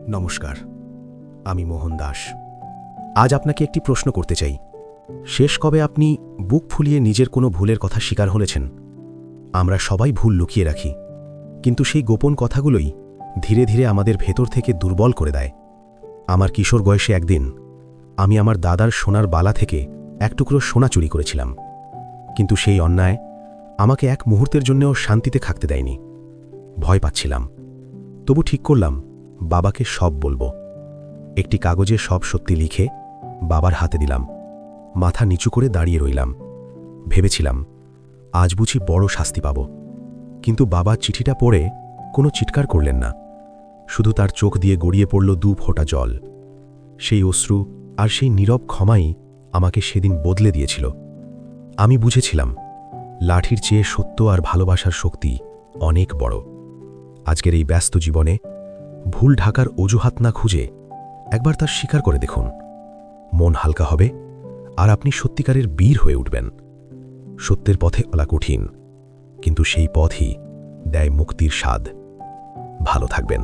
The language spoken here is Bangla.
নমস্কার, আমি মোহন দাস। আজ আপনাকে একটি প্রশ্ন করতে চাই। শেষ কবে আপনি বুক ফুলিয়ে নিজের কোনো ভুলের কথা স্বীকার হলেছেন? আমরা সবাই ভুল লুকিয়ে রাখি, কিন্তু সেই গোপন কথাগুলোই ধীরে ধীরে আমাদের ভেতর থেকে দুর্বল করে দেয়। আমার কিশোর বয়সে একদিন আমি আমার দাদার সোনার বালা থেকে এক টুকরো সোনা চুরি করেছিলাম, কিন্তু সেই অন্যায় আমাকে এক মুহূর্তের জন্যও শান্তিতে থাকতে দেয়নি। ভয় পাচ্ছিলাম, তবু ঠিক করলাম বাবাকে সব বলবো। একটি কাগজে সব সত্যি লিখে বাবার হাতে দিলাম। মাথা নিচু করে দাঁড়িয়ে রইলাম। ভেবেছিলাম আজ বুঝি বড় শাস্তি পাব, কিন্তু বাবা চিঠিটা পড়ে কোনো চিৎকার করলেন না। শুধু তার চোখ দিয়ে গড়িয়ে পড়ল 2 ফোঁটা জল। সেই অশ্রু আর সেই নীরব ক্ষমাই আমাকে সেদিন বদলে দিয়েছিল। আমি বুঝেছিলাম লাঠির চেয়ে সত্য আর ভালোবাসার শক্তি অনেক বড়। আজকের এই ব্যস্ত জীবনে ভুল ঢাকার অজুহাত না খুঁজে একবার তার স্বীকার করে দেখুন। মন হালকা হবে আর আপনি সত্যিকারের বীর হয়ে উঠবেন। সত্যের পথে চলা কঠিন, কিন্তু সেই পথই দেয় মুক্তির স্বাদ। ভালো থাকবেন।